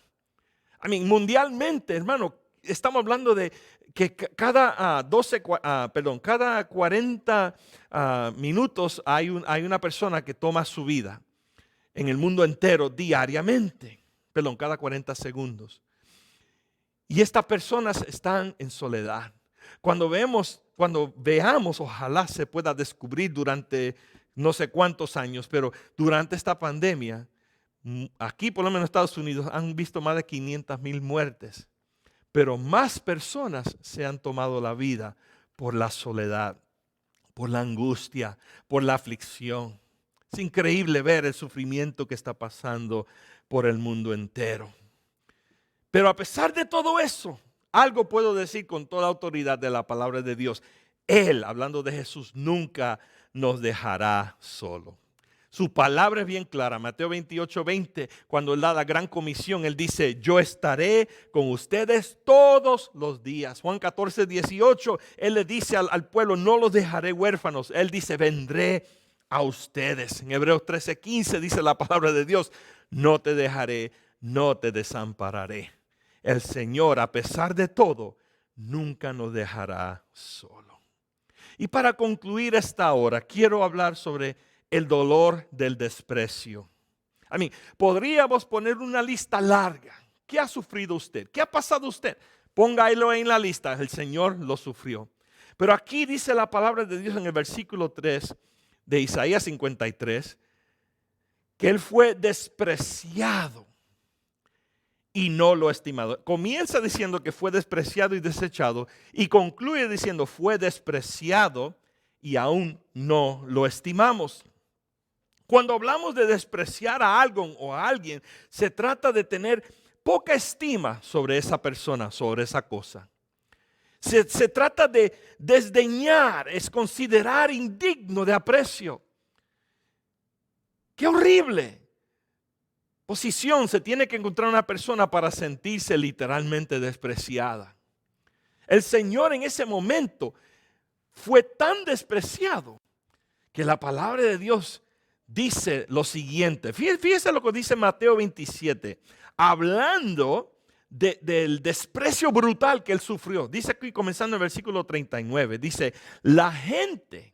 Mundialmente, hermano, estamos hablando de que cada 40 minutos hay una persona que toma su vida. En el mundo entero diariamente, cada 40 segundos. Y estas personas están en soledad. Cuando veamos, ojalá se pueda descubrir durante no sé cuántos años, pero durante esta pandemia, aquí por lo menos en Estados Unidos han visto más de 500,000 muertes. Pero más personas se han tomado la vida por la soledad, por la angustia, por la aflicción. Es increíble ver el sufrimiento que está pasando por el mundo entero. Pero a pesar de todo eso, algo puedo decir con toda autoridad de la palabra de Dios. Él, hablando de Jesús, nunca nos dejará solo. Su palabra es bien clara. Mateo 28:20, cuando Él da la gran comisión, Él dice, yo estaré con ustedes todos los días. Juan 14:18, Él le dice al pueblo, no los dejaré huérfanos. Él dice, vendré a ustedes. En Hebreos 13:15 dice la palabra de Dios, no te dejaré, no te desampararé. El Señor, a pesar de todo, nunca nos dejará solo. Y para concluir esta hora, quiero hablar sobre el dolor del desprecio. Podríamos poner una lista larga. ¿Qué ha sufrido usted? ¿Qué ha pasado usted? Póngalo en la lista. El Señor lo sufrió. Pero aquí dice la palabra de Dios en el versículo 3 de Isaías 53, que Él fue despreciado y no lo estimado. Comienza diciendo que fue despreciado y desechado y concluye diciendo fue despreciado y aún no lo estimamos. Cuando hablamos de despreciar a algo o a alguien, se trata de tener poca estima sobre esa persona, sobre esa cosa. Se trata de desdeñar, es considerar indigno de aprecio. ¡Qué horrible posición se tiene que encontrar una persona para sentirse literalmente despreciada! El Señor en ese momento fue tan despreciado que la palabra de Dios dice lo siguiente. Fíjese lo que dice Mateo 27, hablando del desprecio brutal que Él sufrió. Dice aquí, comenzando en el versículo 39, dice, la gente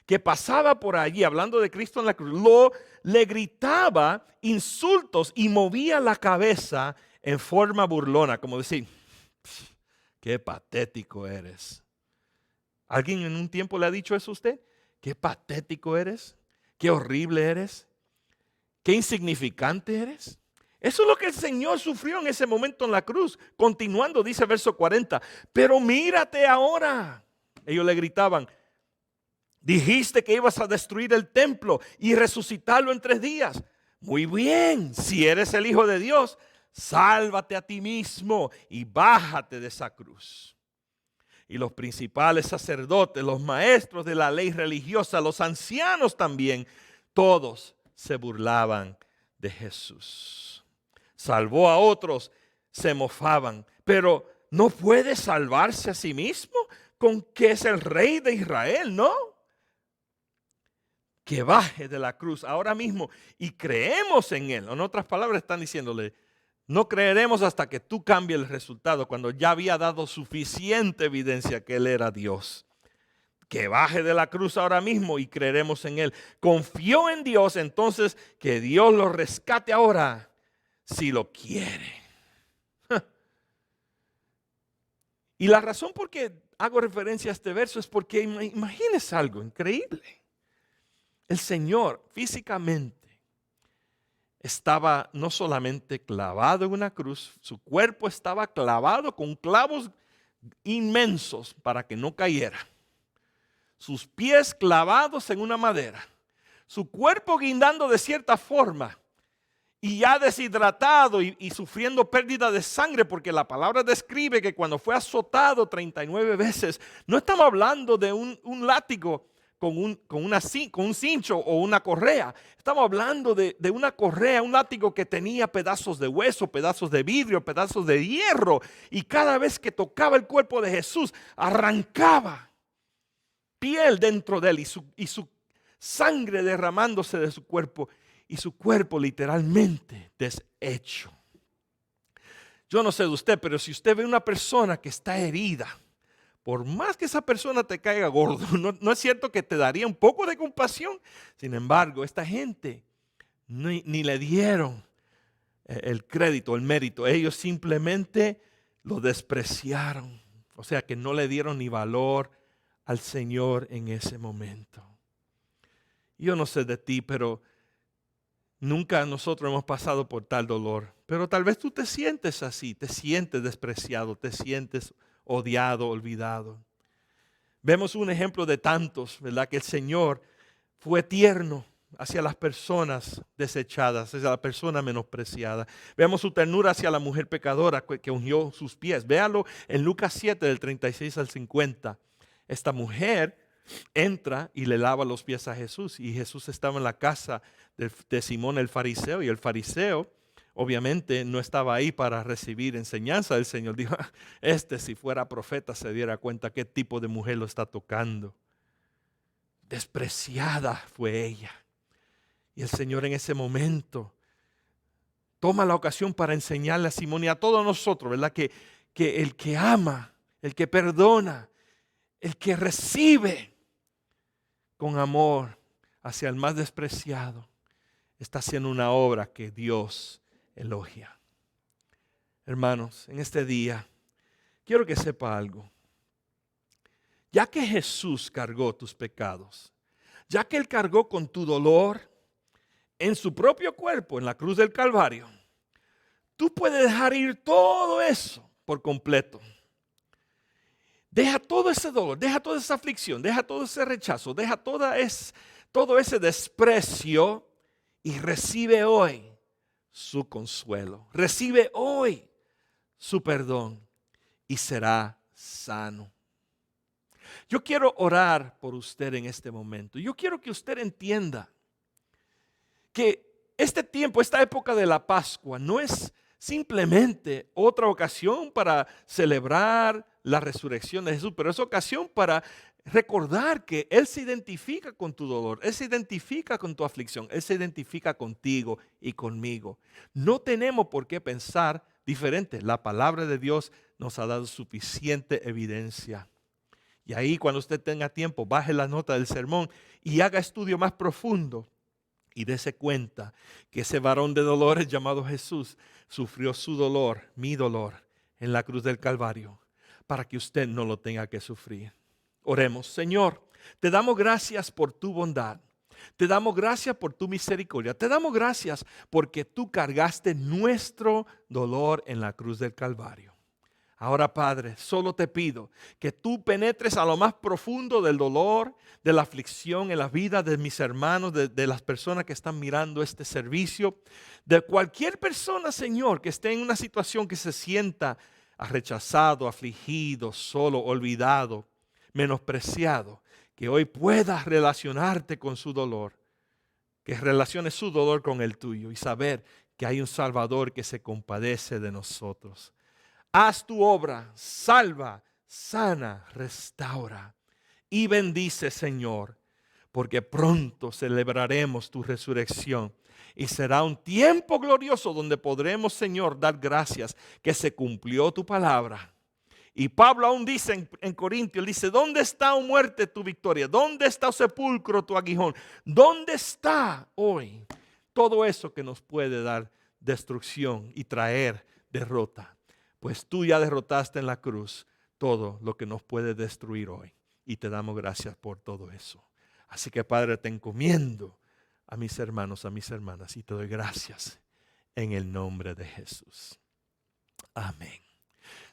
que pasaba por allí, hablando de Cristo en la cruz, le gritaba insultos y movía la cabeza en forma burlona, como decir, qué patético eres. ¿Alguien en un tiempo le ha dicho eso a usted? Qué patético eres, qué horrible eres, qué insignificante eres. Eso es lo que el Señor sufrió en ese momento en la cruz. Continuando, dice verso 40, pero mírate ahora. Ellos le gritaban, dijiste que ibas a destruir el templo y resucitarlo en 3 días. Muy bien, si eres el Hijo de Dios, sálvate a ti mismo y bájate de esa cruz. Y los principales sacerdotes, los maestros de la ley religiosa, los ancianos también, todos se burlaban de Jesús. Salvó a otros, se mofaban, pero no puede salvarse a sí mismo con que es el rey de Israel, ¿no? Que baje de la cruz ahora mismo y creemos en Él. En otras palabras están diciéndole, no creeremos hasta que tú cambies el resultado, cuando ya había dado suficiente evidencia que Él era Dios. Que baje de la cruz ahora mismo y creeremos en Él. Confió en Dios, entonces que Dios lo rescate ahora, si lo quiere. Y la razón por qué hago referencia a este verso es porque imagínese algo increíble. El Señor físicamente estaba no solamente clavado en una cruz, su cuerpo estaba clavado con clavos inmensos para que no cayera. Sus pies clavados en una madera. Su cuerpo guindando de cierta forma. Y ya deshidratado y sufriendo pérdida de sangre, porque la palabra describe que cuando fue azotado 39 veces, no estamos hablando de un látigo con un cincho o una correa. Estamos hablando de una correa, un látigo que tenía pedazos de hueso, pedazos de vidrio, pedazos de hierro. Y cada vez que tocaba el cuerpo de Jesús, arrancaba piel dentro de él y su sangre derramándose de su cuerpo. Y su cuerpo literalmente deshecho. Yo no sé de usted, pero si usted ve una persona que está herida, por más que esa persona te caiga gordo, no es cierto que te daría un poco de compasión. Sin embargo, esta gente ni le dieron el crédito, el mérito. Ellos simplemente lo despreciaron. O sea que no le dieron ni valor al Señor en ese momento. Yo no sé de ti, pero nunca nosotros hemos pasado por tal dolor, pero tal vez tú te sientes así, te sientes despreciado, te sientes odiado, olvidado. Vemos un ejemplo de tantos, ¿verdad? Que el Señor fue tierno hacia las personas desechadas, hacia la persona menospreciada. Vemos su ternura hacia la mujer pecadora que ungió sus pies. Véalo en Lucas 7, del 36 al 50. Esta mujer entra y le lava los pies a Jesús. Y Jesús estaba en la casa de Simón el fariseo. Y el fariseo obviamente no estaba ahí para recibir enseñanza del Señor. Dijo, si fuera profeta se diera cuenta qué tipo de mujer lo está tocando. Despreciada fue ella. Y el Señor en ese momento toma la ocasión para enseñarle a Simón y a todos nosotros, ¿verdad? Que el que ama, el que perdona, el que recibe con amor hacia el más despreciado, está haciendo una obra que Dios elogia. Hermanos, en este día quiero que sepa algo. Ya que Jesús cargó tus pecados, ya que Él cargó con tu dolor, en su propio cuerpo, en la cruz del Calvario, tú puedes dejar ir todo eso por completo. Deja todo ese dolor, deja toda esa aflicción, deja todo ese rechazo, deja todo ese desprecio y recibe hoy su consuelo. Recibe hoy su perdón y será sano. Yo quiero orar por usted en este momento. Yo quiero que usted entienda que este tiempo, esta época de la Pascua no es simplemente otra ocasión para celebrar la resurrección de Jesús, pero es ocasión para recordar que Él se identifica con tu dolor, Él se identifica con tu aflicción, Él se identifica contigo y conmigo. No tenemos por qué pensar diferente. La palabra de Dios nos ha dado suficiente evidencia. Y ahí, cuando usted tenga tiempo, baje la nota del sermón y haga estudio más profundo y dése cuenta que ese varón de dolores llamado Jesús sufrió su dolor, mi dolor, en la cruz del Calvario, para que usted no lo tenga que sufrir. Oremos. Señor, te damos gracias por tu bondad. Te damos gracias por tu misericordia. Te damos gracias porque tú cargaste nuestro dolor en la cruz del Calvario. Ahora, Padre, solo te pido que tú penetres a lo más profundo del dolor, de la aflicción en la vida de mis hermanos, de las personas que están mirando este servicio, de cualquier persona, Señor, que esté en una situación que se sienta rechazado, afligido, solo, olvidado, menospreciado, que hoy puedas relacionarte con su dolor, que relaciones su dolor con el tuyo y saber que hay un Salvador que se compadece de nosotros. Haz tu obra, salva, sana, restaura y bendice, Señor, porque pronto celebraremos tu resurrección y será un tiempo glorioso donde podremos, Señor, dar gracias que se cumplió tu palabra. Y Pablo aún dice en Corintios, dice, ¿dónde está, oh muerte, tu victoria? ¿Dónde está, oh sepulcro, tu aguijón? ¿Dónde está hoy todo eso que nos puede dar destrucción y traer derrota? Pues tú ya derrotaste en la cruz todo lo que nos puede destruir hoy. Y te damos gracias por todo eso. Así que, Padre, te encomiendo a mis hermanos, a mis hermanas, y te doy gracias en el nombre de Jesús. Amén.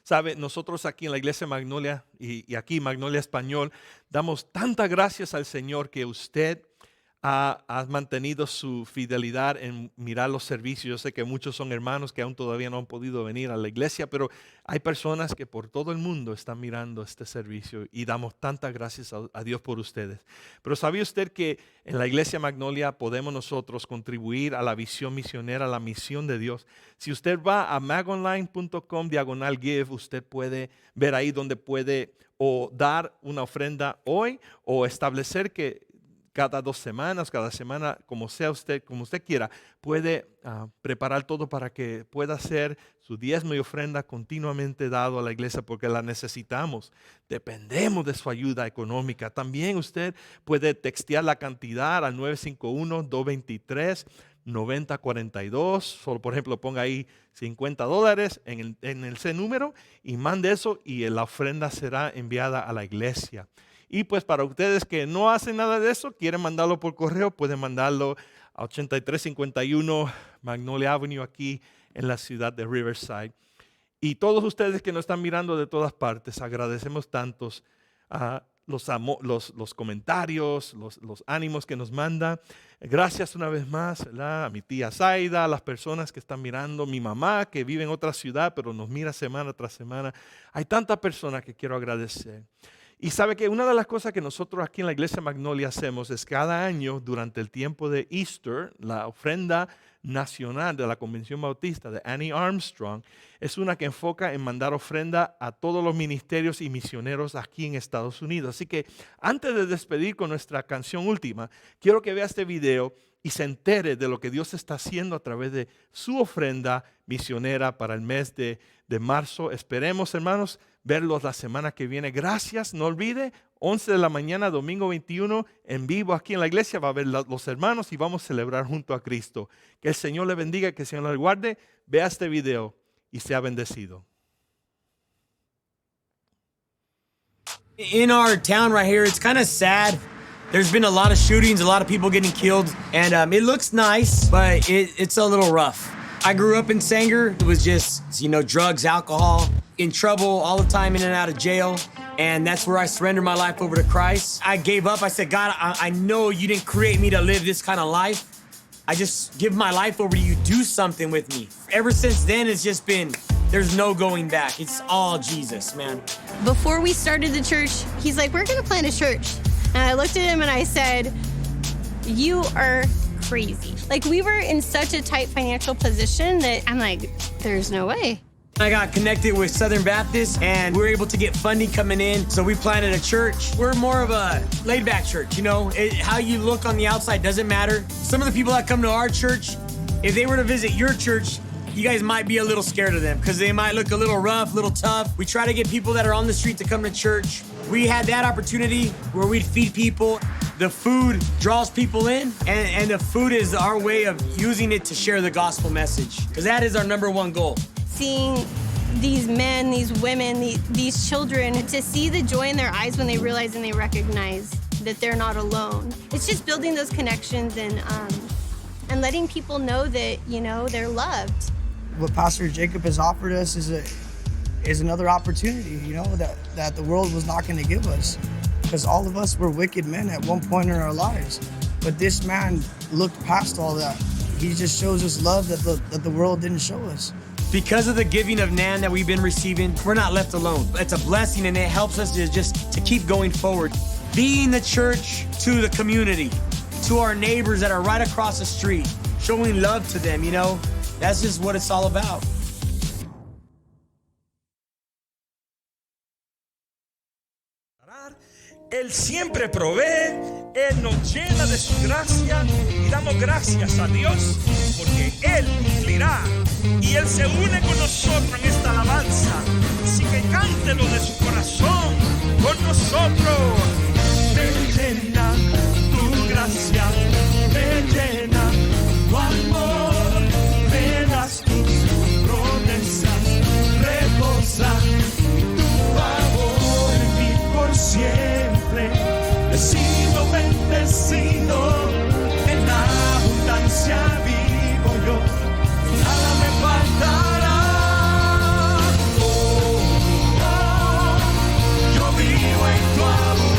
Sabe, nosotros aquí en la Iglesia Magnolia y aquí Magnolia Español damos tantas gracias al Señor que usted ha mantenido su fidelidad en mirar los servicios. Yo sé que muchos son hermanos que aún todavía no han podido venir a la iglesia, pero hay personas que por todo el mundo están mirando este servicio y damos tantas gracias a Dios por ustedes. Pero ¿sabía usted que en la Iglesia Magnolia podemos nosotros contribuir a la visión misionera, a la misión de Dios? Si usted va a magonline.com/give, usted puede ver ahí donde puede o dar una ofrenda hoy o establecer que cada 2 semanas, cada semana, como sea usted, como usted quiera, puede preparar todo para que pueda hacer su diezmo y ofrenda continuamente dado a la iglesia, porque la necesitamos. Dependemos de su ayuda económica. También usted puede textear la cantidad al 951-223-9042. Solo, por ejemplo, ponga ahí $50 en ese número y mande eso y la ofrenda será enviada a la iglesia. Y pues para ustedes que no hacen nada de eso, quieren mandarlo por correo, pueden mandarlo a 8351 Magnolia Avenue aquí en la ciudad de Riverside. Y todos ustedes que nos están mirando de todas partes, agradecemos tantos los comentarios, los ánimos que nos mandan. Gracias una vez más, ¿verdad? A mi tía Zaida, a las personas que están mirando, mi mamá que vive en otra ciudad pero nos mira semana tras semana. Hay tantas personas que quiero agradecer. Y sabe que una de las cosas que nosotros aquí en la Iglesia Magnolia hacemos es cada año durante el tiempo de Easter, la ofrenda nacional de la Convención Bautista de Annie Armstrong es una que enfoca en mandar ofrenda a todos los ministerios y misioneros aquí en Estados Unidos. Así que antes de despedir con nuestra canción última, quiero que vea este video y se entere de lo que Dios está haciendo a través de su ofrenda misionera para el mes de marzo. Esperemos, hermanos, verlos la semana que viene. Gracias, no olvide, 11 de la mañana, domingo 21, en vivo aquí en la iglesia. Va a haber los hermanos y vamos a celebrar junto a Cristo. Que el Señor le bendiga, que el Señor le guarde. Vea este video y sea bendecido. In our town right here, it's kind of sad There's been a lot of shootings, a lot of people getting killed, and it looks nice, but it's a little rough. I grew up in Sanger. It was just, drugs, alcohol, in trouble all the time, in and out of jail. And that's where I surrendered my life over to Christ. I gave up. I said, God, I know you didn't create me to live this kind of life. I just give my life over to you. Do something with me. Ever since then, it's just been, there's no going back. It's all Jesus, man. Before we started the church, he's like, we're gonna plant a church. And I looked at him and I said, you are crazy. Like, we were in such a tight financial position that I'm like, there's no way. I got connected with Southern Baptist and we were able to get funding coming in. So we planted a church. We're more of a laid back church, how you look on the outside doesn't matter. Some of the people that come to our church, if they were to visit your church, you guys might be a little scared of them because they might look a little rough, a little tough. We try to get people that are on the street to come to church. We had that opportunity where we'd feed people. The food draws people in, and the food is our way of using it to share the gospel message, because that is our number one goal. Seeing these men, these women, these children, to see the joy in their eyes when they realize and they recognize that they're not alone. It's just building those connections and letting people know that, they're loved. What Pastor Jacob has offered us is another opportunity, that the world was not going to give us. Because all of us were wicked men at one point in our lives. But this man looked past all that. He just shows us love that the world didn't show us. Because of the giving of NAN that we've been receiving, we're not left alone. It's a blessing, and it helps us to keep going forward. Being the church to the community, to our neighbors that are right across the street, showing love to them, that's just what it's all about. Él siempre provee, Él nos llena de su gracia y damos gracias a Dios porque Él cumplirá y Él se une con nosotros en esta alabanza. Así que cántelo de su corazón con nosotros. Me llena tu gracia, me llena tu amor, me das tus promesas, reposa tu favor en mí por siempre. He sido bendecido, en abundancia vivo yo, nada me faltará. Oh, yo vivo en tu amor.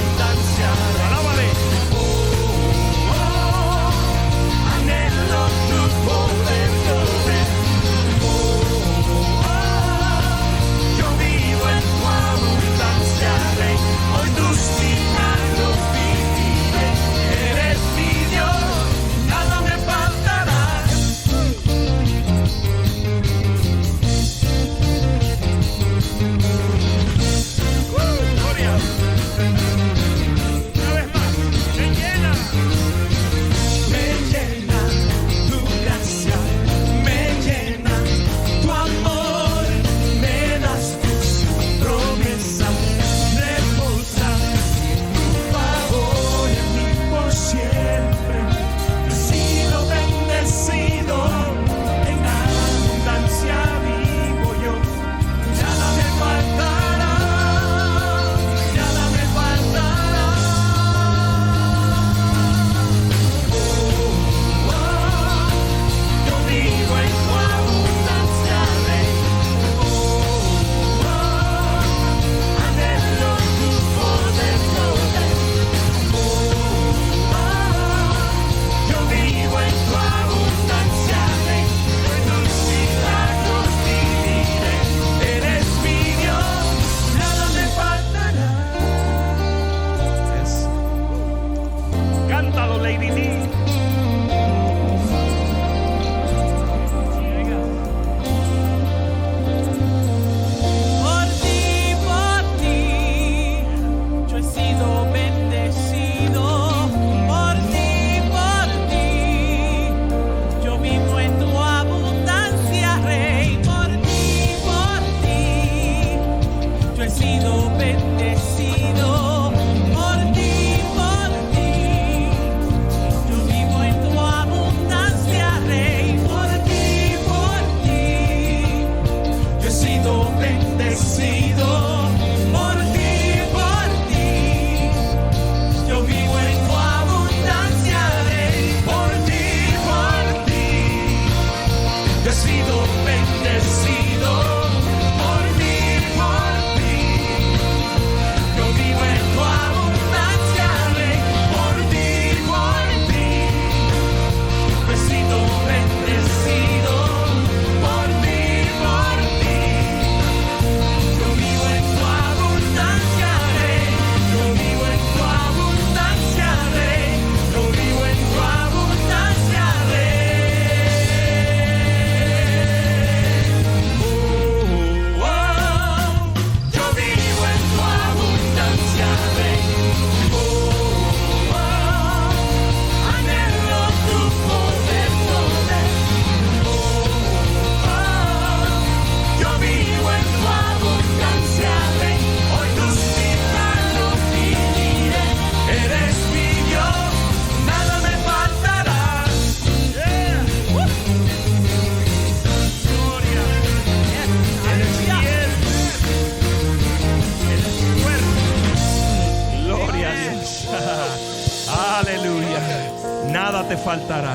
nada te faltará.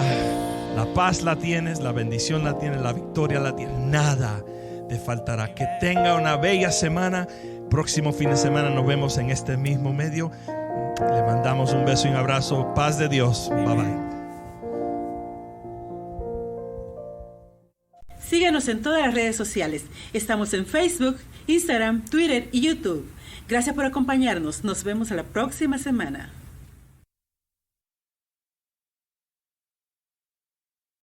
La paz la tienes, la bendición la tienes, la victoria la tienes. Nada te faltará. Que tenga una bella semana. Próximo fin de semana nos vemos en este mismo medio. Le mandamos un beso y un abrazo. Paz de Dios. Bye bye. Síguenos en todas las redes sociales. Estamos en Facebook, Instagram, Twitter y YouTube. Gracias por acompañarnos. Nos vemos la próxima semana.